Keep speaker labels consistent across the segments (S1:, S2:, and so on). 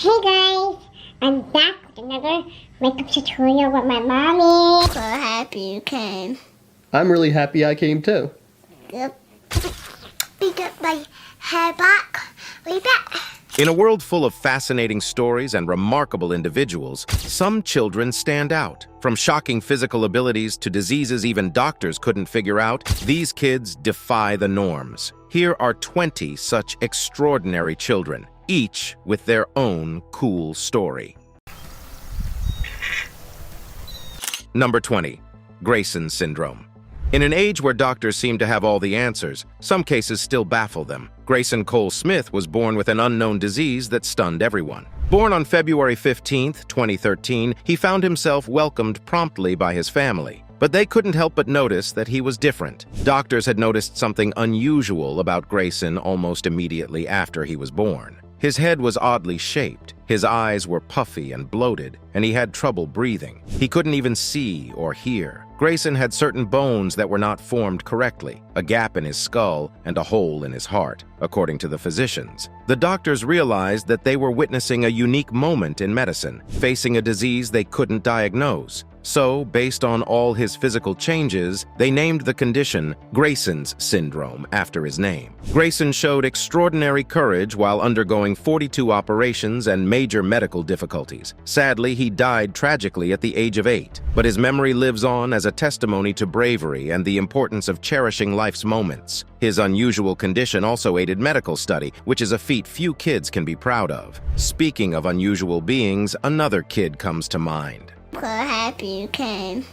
S1: Hey guys, I'm back with another makeup tutorial with my mommy.
S2: So happy you came.
S3: I'm really happy I came too.
S2: Yep. We got my hair back. We back.
S4: In a world full of fascinating stories and remarkable individuals, some children stand out. From shocking physical abilities to diseases even doctors couldn't figure out, these kids defy the norms. Here are 20 such extraordinary children, each with their own cool story. Number 20. Grayson syndrome. In an age where doctors seem to have all the answers, some cases still baffle them. Grayson Cole Smith was born with an unknown disease that stunned everyone. Born on February 15, 2013, he found himself welcomed promptly by his family. But they couldn't help but notice that he was different. Doctors had noticed something unusual about Grayson almost immediately after he was born. His head was oddly shaped, his eyes were puffy and bloated, and he had trouble breathing. He couldn't even see or hear. Grayson had certain bones that were not formed correctly, a gap in his skull and a hole in his heart, according to the physicians. The doctors realized that they were witnessing a unique moment in medicine, facing a disease they couldn't diagnose. So, based on all his physical changes, they named the condition Grayson's syndrome after his name. Grayson showed extraordinary courage while undergoing 42 operations and major medical difficulties. Sadly, he died tragically at the age of 8, but his memory lives on as a testimony to bravery and the importance of cherishing life's moments. His unusual condition also aided medical study, which is a feat few kids can be proud of. Speaking of unusual beings, another kid comes to mind.
S2: So happy you came.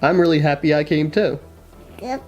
S3: I'm really happy I came too.
S2: Yep.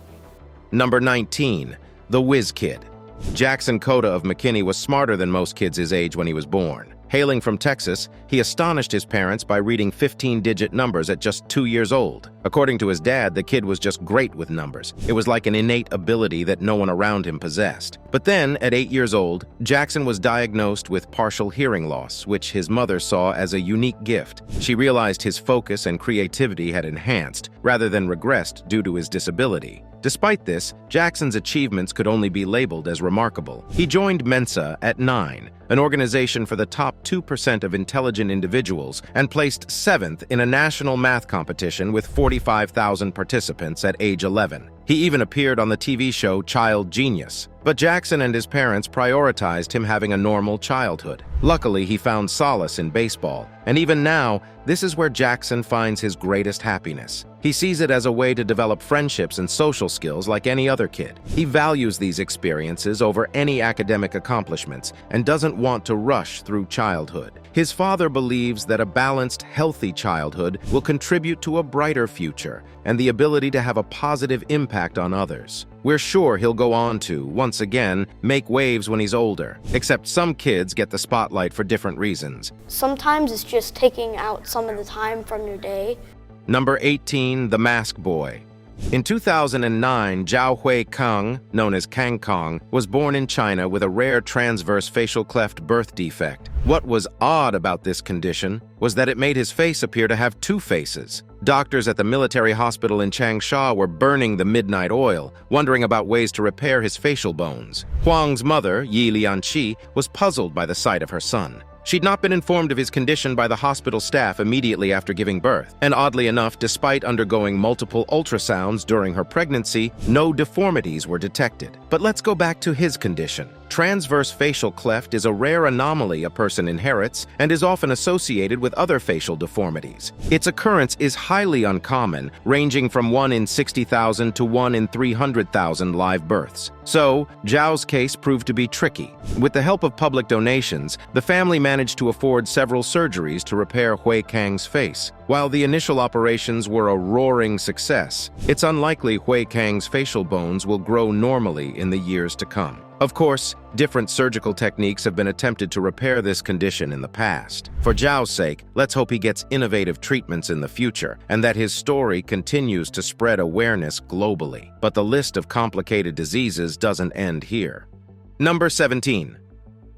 S4: Number 19. The Whiz Kid. Jackson Cota of McKinney was smarter than most kids his age when he was born. Hailing from Texas, he astonished his parents by reading 15-digit numbers at just 2 years old. According to his dad, the kid was just great with numbers. It was like an innate ability that no one around him possessed. But then, at 8 years old, Jackson was diagnosed with partial hearing loss, which his mother saw as a unique gift. She realized his focus and creativity had enhanced, rather than regressed due to his disability. Despite this, Jackson's achievements could only be labeled as remarkable. He joined Mensa at 9, an organization for the top 2% of intelligent individuals, and placed 7th in a national math competition with 45,000 participants at age 11. He even appeared on the TV show Child Genius. But Jackson and his parents prioritized him having a normal childhood. Luckily, he found solace in baseball, and even now, this is where Jackson finds his greatest happiness. He sees it as a way to develop friendships and social skills like any other kid. He values these experiences over any academic accomplishments and doesn't want to rush through childhood. His father believes that a balanced, healthy childhood will contribute to a brighter future and the ability to have a positive impact on others. We're sure he'll go on to, once again, make waves when he's older, except some kids get the spotlight for different reasons.
S5: Sometimes it's just taking out some of the time from your day.
S4: Number 18, the Mask Boy. In 2009, Zhao Hui Kang, known as Kang Kong, was born in China with a rare transverse facial cleft birth defect. What was odd about this condition was that it made his face appear to have two faces. Doctors at the military hospital in Changsha were burning the midnight oil, wondering about ways to repair his facial bones. Huang's mother, Yi Lianqi, was puzzled by the sight of her son. She'd not been informed of his condition by the hospital staff immediately after giving birth, and oddly enough, despite undergoing multiple ultrasounds during her pregnancy, no deformities were detected. But let's go back to his condition. Transverse facial cleft is a rare anomaly a person inherits and is often associated with other facial deformities. Its occurrence is highly uncommon, ranging from 1 in 60,000 to 1 in 300,000 live births. So, Zhao's case proved to be tricky. With the help of public donations, the family managed to afford several surgeries to repair Hui Kang's face. While the initial operations were a roaring success, it's unlikely Hui Kang's facial bones will grow normally in the years to come. Of course, different surgical techniques have been attempted to repair this condition in the past. For Zhao's sake, let's hope he gets innovative treatments in the future and that his story continues to spread awareness globally. But the list of complicated diseases doesn't end here. Number 17.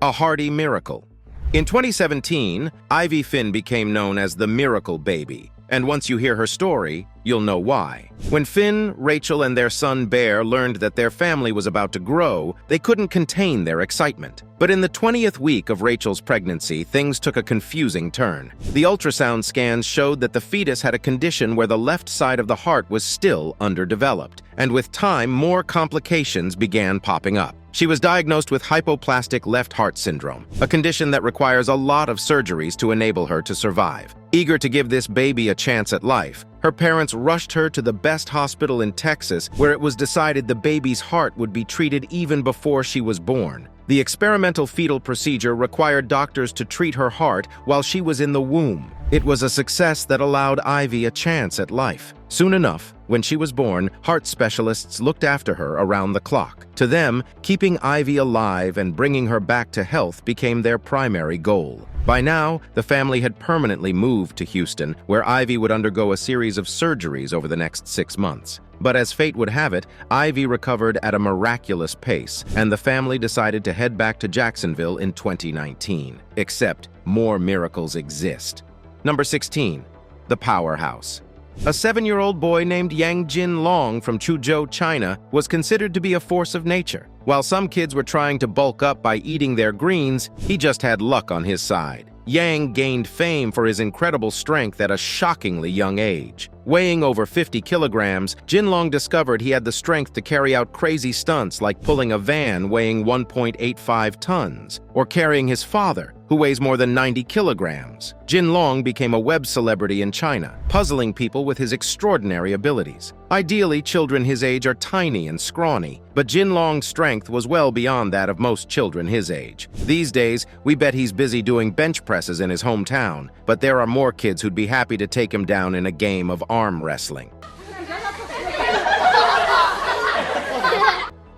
S4: A hearty miracle. In 2017, Ivy Finn became known as the Miracle Baby. And once you hear her story, You'll know why. When Finn, Rachel, and their son Bear learned that their family was about to grow, they couldn't contain their excitement. But in the 20th week of Rachel's pregnancy, things took a confusing turn. The ultrasound scans showed that the fetus had a condition where the left side of the heart was still underdeveloped, and with time, more complications began popping up. She was diagnosed with hypoplastic left heart syndrome, a condition that requires a lot of surgeries to enable her to survive. Eager to give this baby a chance at life, her parents rushed her to the best hospital in Texas, where it was decided the baby's heart would be treated even before she was born. The experimental fetal procedure required doctors to treat her heart while she was in the womb. It was a success that allowed Ivy a chance at life. Soon enough, when she was born, heart specialists looked after her around the clock. To them, keeping Ivy alive and bringing her back to health became their primary goal. By now, the family had permanently moved to Houston, where Ivy would undergo a series of surgeries over the next 6 months. But as fate would have it, Ivy recovered at a miraculous pace, and the family decided to head back to Jacksonville in 2019. Except, more miracles exist. Number 16. The Powerhouse. A 7-year-old boy named Yang Jinlong from Chuzhou, China, was considered to be a force of nature. While some kids were trying to bulk up by eating their greens, he just had luck on his side. Yang gained fame for his incredible strength at a shockingly young age. Weighing over 50 kilograms, Jinlong discovered he had the strength to carry out crazy stunts like pulling a van weighing 1.85 tons, or carrying his father, who weighs more than 90 kilograms. Jinlong became a web celebrity in China, puzzling people with his extraordinary abilities. Ideally, children his age are tiny and scrawny, but Jinlong's strength was well beyond that of most children his age. These days, we bet he's busy doing bench presses in his hometown, but there are more kids who'd be happy to take him down in a game of arm wrestling.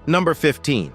S4: Number 15.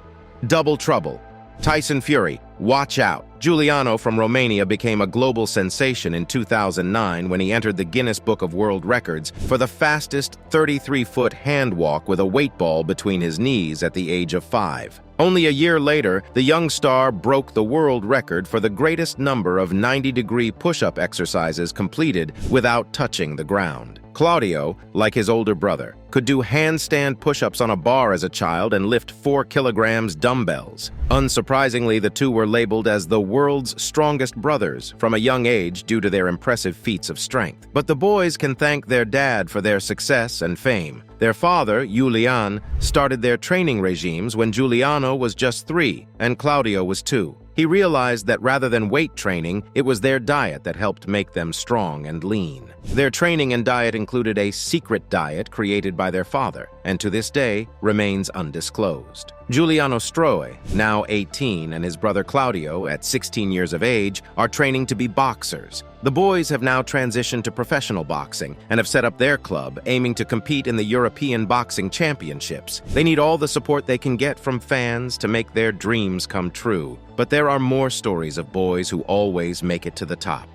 S4: Double Trouble. Tyson Fury, watch out. Giuliano from Romania became a global sensation in 2009 when he entered the Guinness Book of World Records for the fastest 33-foot hand walk with a weight ball between his knees at the age of 5. Only a year later, the young star broke the world record for the greatest number of 90-degree push-up exercises completed without touching the ground. Claudio, like his older brother, could do handstand push-ups on a bar as a child and lift 4 kilograms dumbbells. Unsurprisingly, the two were labeled as the world's strongest brothers from a young age due to their impressive feats of strength. But the boys can thank their dad for their success and fame. Their father, Julian, started their training regimes when Giuliano was just 3 and Claudio was 2. He realized that rather than weight training, it was their diet that helped make them strong and lean. Their training and diet included a secret diet created by their father, and to this day remains undisclosed. Giuliano Stroe, now 18, and his brother Claudio, at 16 years of age, are training to be boxers. The boys have now transitioned to professional boxing and have set up their club, aiming to compete in the European Boxing Championships. They need all the support they can get from fans to make their dreams come true. But there are more stories of boys who always make it to the top.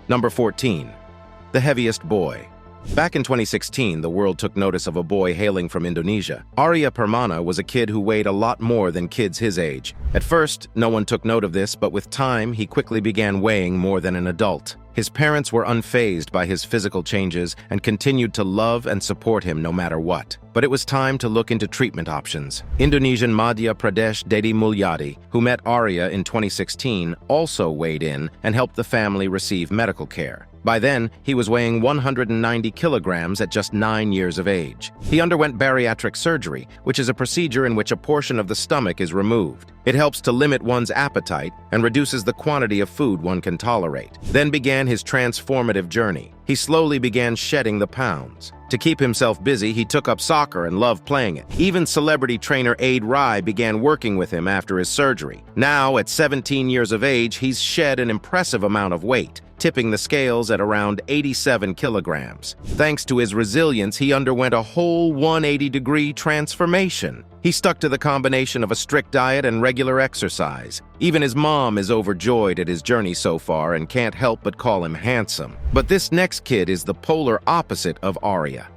S4: Number 14. The Heaviest Boy. Back in 2016, the world took notice of a boy hailing from Indonesia. Arya Permana was a kid who weighed a lot more than kids his age. At first, no one took note of this, but with time, he quickly began weighing more than an adult. His parents were unfazed by his physical changes and continued to love and support him no matter what. But it was time to look into treatment options. Indonesian Madhya Pradesh Dedi Mulyadi, who met Arya in 2016, also weighed in and helped the family receive medical care. By then, he was weighing 190 kilograms at just 9 years of age. He underwent bariatric surgery, which is a procedure in which a portion of the stomach is removed. It helps to limit one's appetite and reduces the quantity of food one can tolerate. Then began his transformative journey. He slowly began shedding the pounds. To keep himself busy, he took up soccer and loved playing it. Even celebrity trainer Aid Rai began working with him after his surgery. Now, at 17 years of age, he's shed an impressive amount of weight, tipping the scales at around 87 kilograms. Thanks to his resilience, he underwent a whole 180-degree transformation. He stuck to the combination of a strict diet and regular exercise. Even his mom is overjoyed at his journey so far and can't help but call him handsome. But this next kid is the polar opposite of Arya.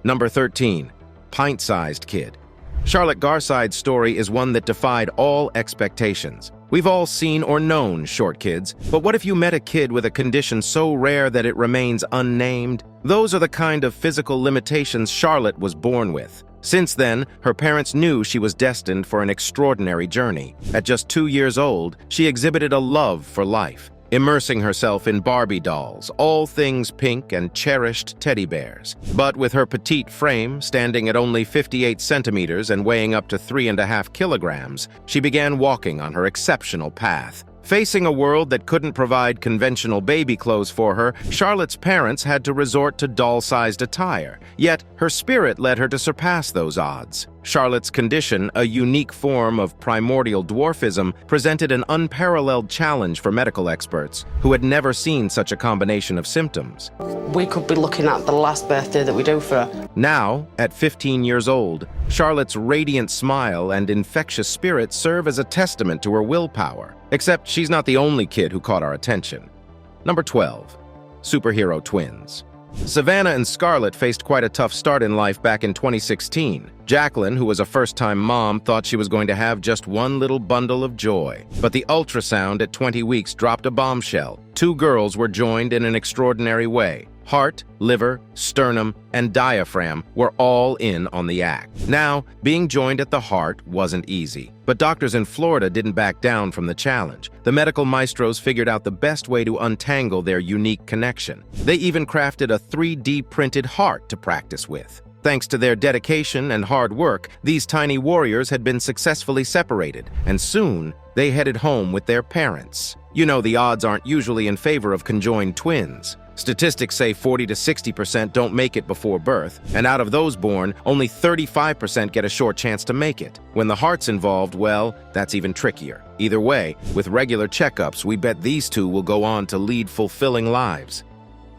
S4: Number 13. Pint-sized kid. Charlotte Garside's story is one that defied all expectations. We've all seen or known short kids, but what if you met a kid with a condition so rare that it remains unnamed? Those are the kind of physical limitations Charlotte was born with. Since then, her parents knew she was destined for an extraordinary journey. At just 2 years old, she exhibited a love for life, immersing herself in Barbie dolls, all things pink, and cherished teddy bears. But with her petite frame, standing at only 58 centimeters and weighing up to 3.5 kilograms, she began walking on her exceptional path. Facing a world that couldn't provide conventional baby clothes for her, Charlotte's parents had to resort to doll-sized attire. Yet, her spirit led her to surpass those odds. Charlotte's condition, a unique form of primordial dwarfism, presented an unparalleled challenge for medical experts who had never seen such a combination of symptoms.
S6: We could be looking at the last birthday that we do for her.
S4: Now, at 15 years old, Charlotte's radiant smile and infectious spirit serve as a testament to her willpower. Except she's not the only kid who caught our attention. Number 12. Superhero twins. Savannah and Scarlett faced quite a tough start in life back in 2016. Jacqueline, who was a first-time mom, thought she was going to have just one little bundle of joy. But the ultrasound at 20 weeks dropped a bombshell. 2 girls were joined in an extraordinary way. Heart, liver, sternum, and diaphragm were all in on the act. Now, being joined at the heart wasn't easy, but doctors in Florida didn't back down from the challenge. The medical maestros figured out the best way to untangle their unique connection. They even crafted a 3D printed heart to practice with. Thanks to their dedication and hard work, these tiny warriors had been successfully separated, and soon they headed home with their parents. You know, the odds aren't usually in favor of conjoined twins. Statistics say 40 to 60% don't make it before birth, and out of those born, only 35% get a short chance to make it. When the heart's involved, well, that's even trickier. Either way, with regular checkups, we bet these two will go on to lead fulfilling lives.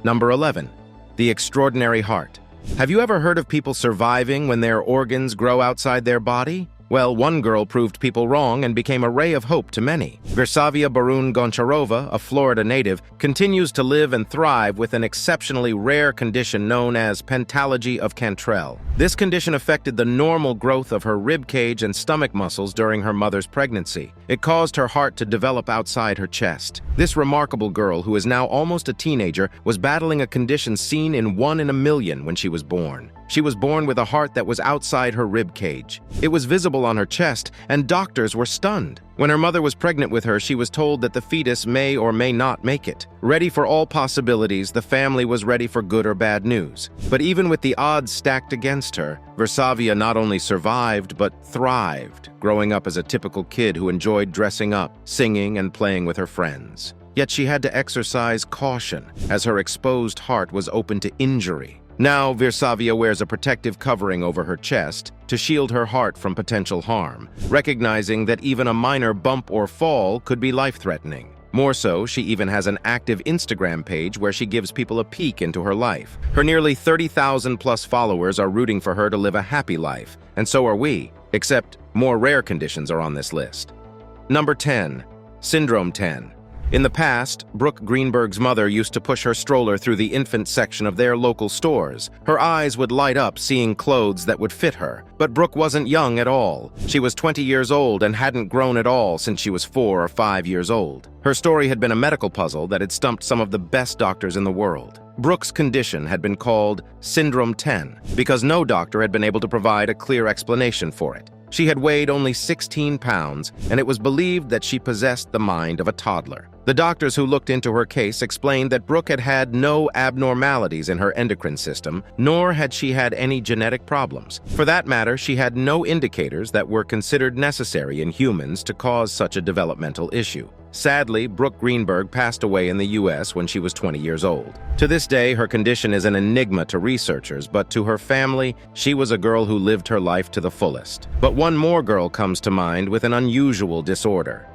S4: Number 11. The extraordinary heart. Have you ever heard of people surviving when their organs grow outside their body? Well, one girl proved people wrong and became a ray of hope to many. Versavia Barun Goncharova, a Florida native, continues to live and thrive with an exceptionally rare condition known as pentalogy of Cantrell. This condition affected the normal growth of her rib cage and stomach muscles during her mother's pregnancy. It caused her heart to develop outside her chest. This remarkable girl, who is now almost a teenager, was battling a condition seen in 1 in a million when she was born. She was born with a heart that was outside her rib cage. It was visible on her chest, and doctors were stunned. When her mother was pregnant with her, she was told that the fetus may or may not make it. Ready for all possibilities, the family was ready for good or bad news. But even with the odds stacked against her, Versavia not only survived, but thrived, growing up as a typical kid who enjoyed dressing up, singing, and playing with her friends. Yet she had to exercise caution, as her exposed heart was open to injury. Now, Versavia wears a protective covering over her chest to shield her heart from potential harm, recognizing that even a minor bump or fall could be life-threatening. More so, she even has an active Instagram page where she gives people a peek into her life. Her nearly 30,000-plus followers are rooting for her to live a happy life, and so are we, except more rare conditions are on this list. Number 10. Syndrome 10. In the past, Brooke Greenberg's mother used to push her stroller through the infant section of their local stores. Her eyes would light up seeing clothes that would fit her. But Brooke wasn't young at all. She was 20 years old and hadn't grown at all since she was 4 or 5 years old. Her story had been a medical puzzle that had stumped some of the best doctors in the world. Brooke's condition had been called Syndrome 10 because no doctor had been able to provide a clear explanation for it. She had weighed only 16 pounds, and it was believed that she possessed the mind of a toddler. The doctors who looked into her case explained that Brooke had had no abnormalities in her endocrine system, nor had she had any genetic problems. For that matter, she had no indicators that were considered necessary in humans to cause such a developmental issue. Sadly, Brooke Greenberg passed away in the U.S. when she was 20 years old. To this day, her condition is an enigma to researchers, but to her family, she was a girl who lived her life to the fullest. But one more girl comes to mind with an unusual disorder.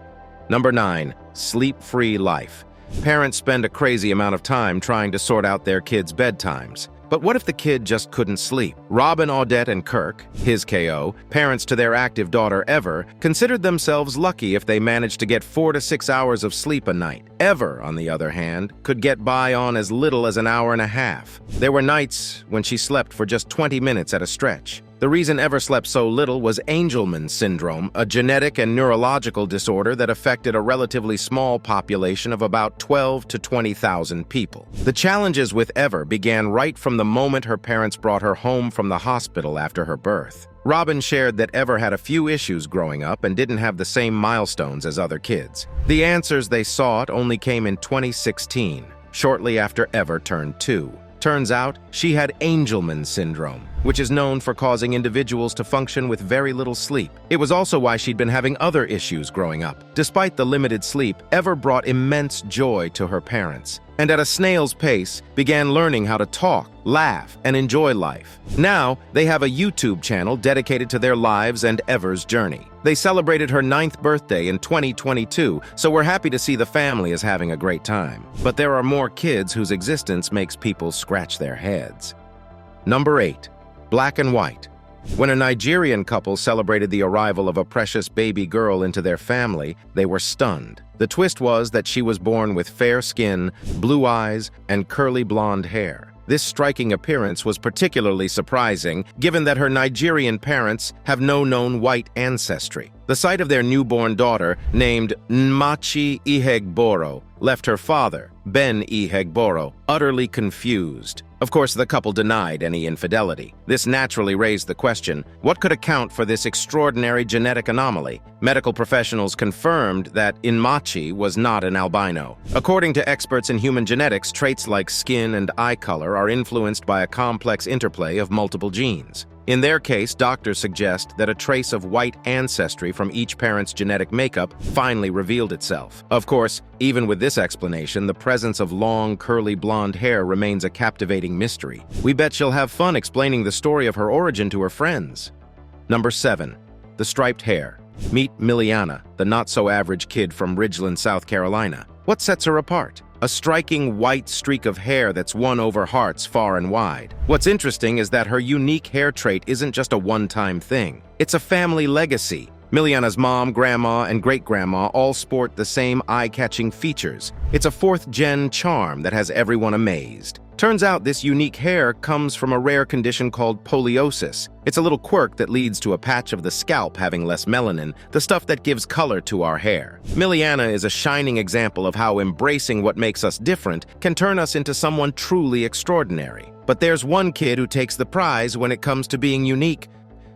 S4: Number 9. Sleep-free life. Parents spend a crazy amount of time trying to sort out their kids' bedtimes. But what if the kid just couldn't sleep? Robin, Audette, and Kirk, his KO, parents to their active daughter Ever, considered themselves lucky if they managed to get 4 to 6 hours of sleep a night. Ever, on the other hand, could get by on as little as an hour and a half. There were nights when she slept for just 20 minutes at a stretch. The The reason Ever slept so little was Angelman syndrome, a genetic and neurological disorder that affected a relatively small population of about 12 to 20,000 people. The challenges with Ever began right from the moment her parents brought her home from the hospital after her birth. Robin shared that Ever had a few issues growing up and didn't have the same milestones as other kids. The answers they sought only came in 2016, shortly after Ever turned 2. Turns out, she had Angelman syndrome, which is known for causing individuals to function with very little sleep. It was also why she'd been having other issues growing up. Despite the limited sleep, Ever brought immense joy to her parents, and at a snail's pace, began learning how to talk, laugh, and enjoy life. Now, they have a YouTube channel dedicated to their lives and Ever's journey. They celebrated her 9th birthday in 2022, so we're happy to see the family is having a great time. But there are more kids whose existence makes people scratch their heads. Number 8. Black and white. When a Nigerian couple celebrated the arrival of a precious baby girl into their family, they were stunned. The twist was that she was born with fair skin, blue eyes, and curly blonde hair. This striking appearance was particularly surprising, given that her Nigerian parents have no known white ancestry. The sight of their newborn daughter, named Nmachi Ihegboro, left her father, Ben Ihegboro, utterly confused. Of course, the couple denied any infidelity. This naturally raised the question, what could account for this extraordinary genetic anomaly? Medical professionals confirmed that Nmachi was not an albino. According to experts in human genetics, traits like skin and eye color are influenced by a complex interplay of multiple genes. In their case, doctors suggest that a trace of white ancestry from each parent's genetic makeup finally revealed itself. Of course, even with this explanation, the presence of long, curly blonde hair remains a captivating mystery. We bet she'll have fun explaining the story of her origin to her friends. Number 7. The striped hair. Meet Miliana, the not-so-average kid from Ridgeland, South Carolina. What sets her apart? A striking white streak of hair that's won over hearts far and wide. What's interesting is that her unique hair trait isn't just a one-time thing. It's a family legacy. Miliana's mom, grandma, and great-grandma all sport the same eye-catching features. It's a fourth-gen charm that has everyone amazed. Turns out this unique hair comes from a rare condition called poliosis. It's a little quirk that leads to a patch of the scalp having less melanin, the stuff that gives color to our hair. Miliana is a shining example of how embracing what makes us different can turn us into someone truly extraordinary. But there's one kid who takes the prize when it comes to being unique.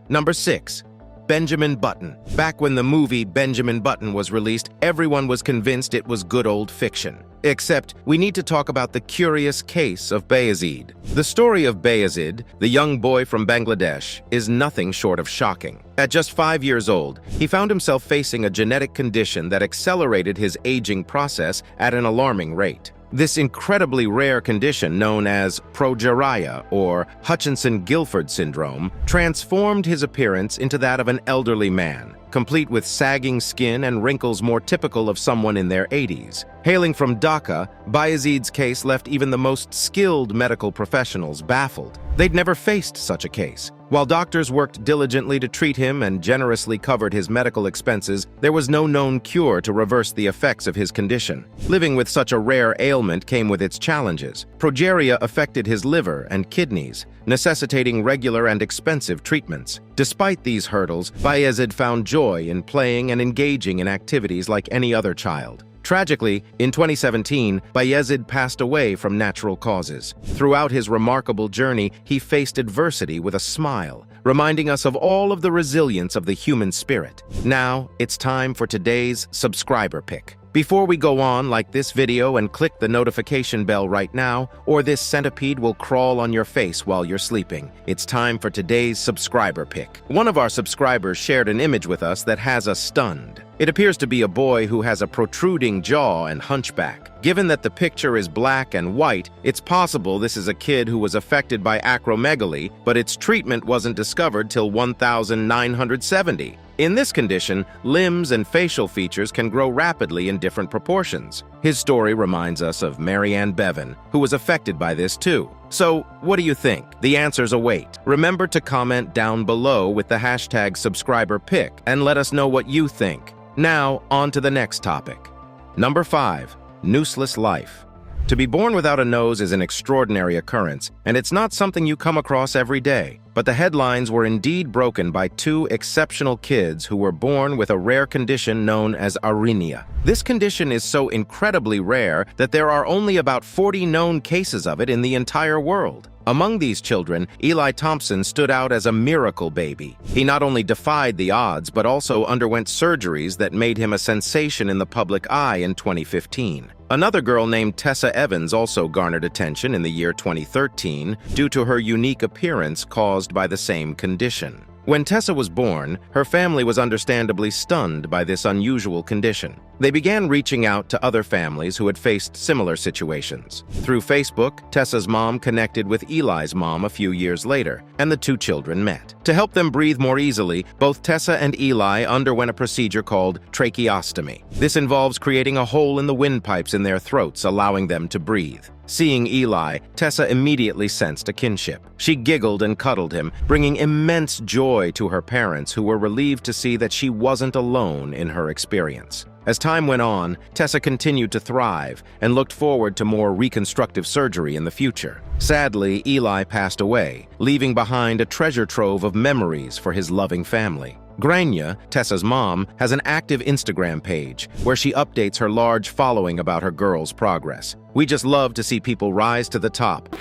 S4: Number 6. Benjamin Button. Back when the movie Benjamin Button was released, everyone was convinced it was good old fiction. Except, we need to talk about the curious case of Bayezid. The story of Bayezid, the young boy from Bangladesh, is nothing short of shocking. At just 5 years old, he found himself facing a genetic condition that accelerated his aging process at an alarming rate. This incredibly rare condition, known as progeria or Hutchinson-Gilford syndrome, transformed his appearance into that of an elderly man, complete with sagging skin and wrinkles more typical of someone in their 80s. Hailing from Dhaka, Bayezid's case left even the most skilled medical professionals baffled. They'd never faced such a case. While doctors worked diligently to treat him and generously covered his medical expenses, there was no known cure to reverse the effects of his condition. Living with such a rare ailment came with its challenges. Progeria affected his liver and kidneys, necessitating regular and expensive treatments. Despite these hurdles, Bayezid found joy in playing and engaging in activities like any other child. Tragically, in 2017, Bayezid passed away from natural causes. Throughout his remarkable journey, he faced adversity with a smile, reminding us of all of the resilience of the human spirit. Now, it's time for today's subscriber pick. Before we go on, like this video and click the notification bell right now, or this centipede will crawl on your face while you're sleeping. It's time for today's subscriber pick. One of our subscribers shared an image with us that has us stunned. It appears to be a boy who has a protruding jaw and hunchback. Given that the picture is black and white, it's possible this is a kid who was affected by acromegaly, but its treatment wasn't discovered till 1970. In this condition, limbs and facial features can grow rapidly in different proportions. His story reminds us of Marianne Bevan, who was affected by this too. So, what do you think? The answers await. Remember to comment down below with the hashtag subscriberpick and let us know what you think. Now, on to the next topic. Number 5. Noseless life. To be born without a nose is an extraordinary occurrence, and it's not something you come across every day. But the headlines were indeed broken by two exceptional kids who were born with a rare condition known as arynia. This condition is so incredibly rare that there are only about 40 known cases of it in the entire world. Among these children, Eli Thompson stood out as a miracle baby. He not only defied the odds, but also underwent surgeries that made him a sensation in the public eye in 2015. Another girl named Tessa Evans also garnered attention in the year 2013 due to her unique appearance caused by the same condition. When Tessa was born, her family was understandably stunned by this unusual condition. They began reaching out to other families who had faced similar situations. Through Facebook, Tessa's mom connected with Eli's mom a few years later, and the two children met. To help them breathe more easily, both Tessa and Eli underwent a procedure called tracheostomy. This involves creating a hole in the windpipes in their throats, allowing them to breathe. Seeing Eli, Tessa immediately sensed a kinship. She giggled and cuddled him, bringing immense joy to her parents, who were relieved to see that she wasn't alone in her experience. As time went on, Tessa continued to thrive and looked forward to more reconstructive surgery in the future. Sadly, Eli passed away, leaving behind a treasure trove of memories for his loving family. Grania, Tessa's mom, has an active Instagram page where she updates her large following about her girl's progress. We just love to see people rise to the top.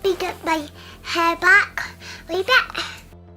S2: We get my hair back. We bet.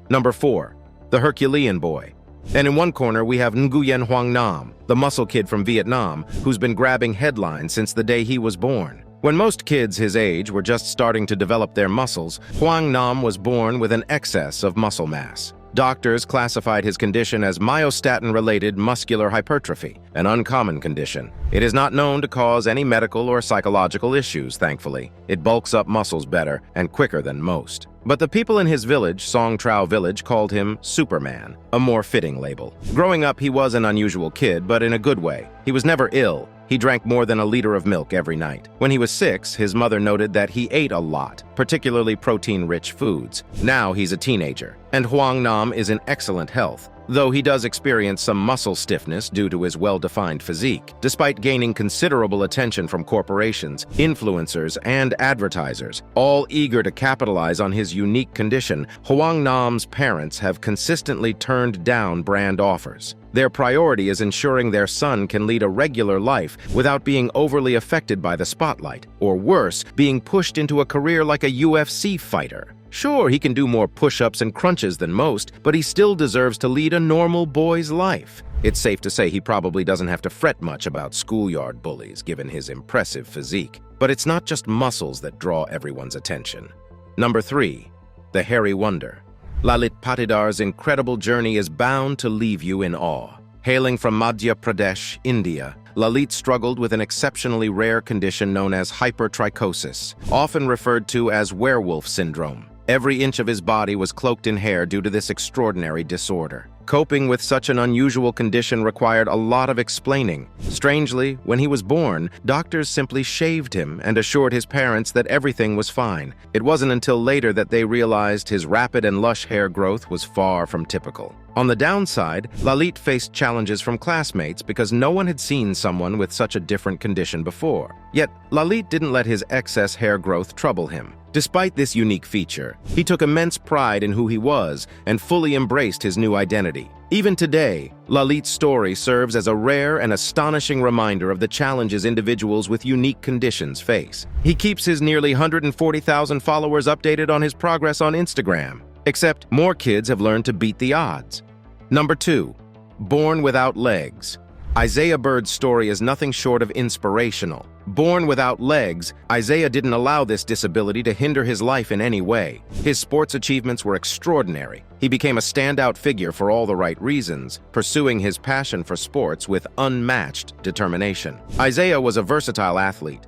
S4: Number 4, the Herculean boy. And in one corner, we have Nguyen Hoang Nam, the muscle kid from Vietnam, who's been grabbing headlines since the day he was born. When most kids his age were just starting to develop their muscles, Hoang Nam was born with an excess of muscle mass. Doctors classified his condition as myostatin-related muscular hypertrophy, an uncommon condition. It is not known to cause any medical or psychological issues, thankfully. It bulks up muscles better and quicker than most. But the people in his village, Song Trao Village, called him Superman, a more fitting label. Growing up, he was an unusual kid, but in a good way. He was never ill. He drank more than a liter of milk every night. When he was 6, his mother noted that he ate a lot, particularly protein-rich foods. Now he's a teenager, and Hoang Nam is in excellent health, though he does experience some muscle stiffness due to his well-defined physique. Despite gaining considerable attention from corporations, influencers, and advertisers, all eager to capitalize on his unique condition, Hoang Nam's parents have consistently turned down brand offers. Their priority is ensuring their son can lead a regular life without being overly affected by the spotlight, or worse, being pushed into a career like a UFC fighter. Sure, he can do more push-ups and crunches than most, but he still deserves to lead a normal boy's life. It's safe to say he probably doesn't have to fret much about schoolyard bullies, given his impressive physique. But it's not just muscles that draw everyone's attention. Number 3, the hairy wonder. Lalit Patidar's incredible journey is bound to leave you in awe. Hailing from Madhya Pradesh, India, Lalit struggled with an exceptionally rare condition known as hypertrichosis, often referred to as werewolf syndrome. Every inch of his body was cloaked in hair due to this extraordinary disorder. Coping with such an unusual condition required a lot of explaining. Strangely, when he was born, doctors simply shaved him and assured his parents that everything was fine. It wasn't until later that they realized his rapid and lush hair growth was far from typical. On the downside, Lalit faced challenges from classmates because no one had seen someone with such a different condition before. Yet, Lalit didn't let his excess hair growth trouble him. Despite this unique feature, he took immense pride in who he was and fully embraced his new identity. Even today, Lalit's story serves as a rare and astonishing reminder of the challenges individuals with unique conditions face. He keeps his nearly 140,000 followers updated on his progress on Instagram. Except more kids have learned to beat the odds. Number 2, born without legs. Isaiah Bird's story is nothing short of inspirational. Born without legs, Isaiah didn't allow this disability to hinder his life in any way. His sports achievements were extraordinary. He became a standout figure for all the right reasons, pursuing his passion for sports with unmatched determination. Isaiah was a versatile athlete,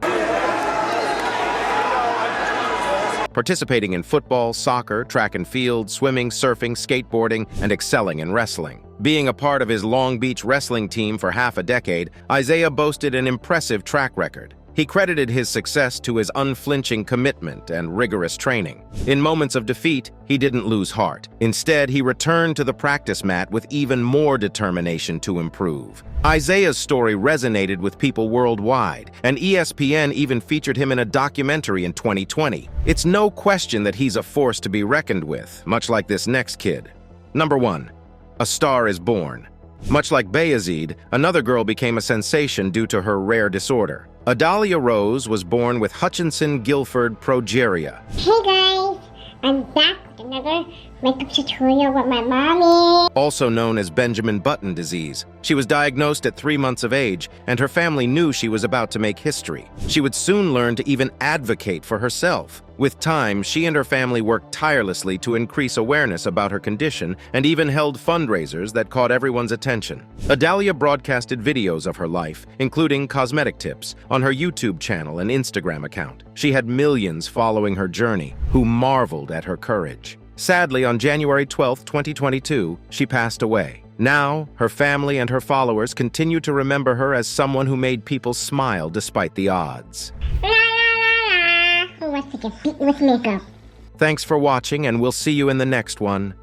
S4: participating in football, soccer, track and field, swimming, surfing, skateboarding, and excelling in wrestling. Being a part of his Long Beach wrestling team for half a decade, Isaiah boasted an impressive track record. He credited his success to his unflinching commitment and rigorous training. In moments of defeat, he didn't lose heart. Instead, he returned to the practice mat with even more determination to improve. Isaiah's story resonated with people worldwide, and ESPN even featured him in a documentary in 2020. It's no question that he's a force to be reckoned with, much like this next kid. Number 1. A star is born. Much like Bayezid, another girl became a sensation due to her rare disorder. Adalia Rose was born with Hutchinson-Gilford progeria.
S1: Hey guys, I'm back with another makeup tutorial with my mommy.
S4: Also known as Benjamin Button disease. She was diagnosed at 3 months of age, and her family knew she was about to make history. She would soon learn to even advocate for herself. With time, she and her family worked tirelessly to increase awareness about her condition and even held fundraisers that caught everyone's attention. Adalia broadcasted videos of her life, including cosmetic tips, on her YouTube channel and Instagram account. She had millions following her journey, who marveled at her courage. Sadly, on January 12, 2022, she passed away. Now, her family and her followers continue to remember her as someone who made people smile despite the odds.
S1: La la la la. Who wants to get beaten with makeup?
S4: Thanks for watching, and we'll see you in the next one.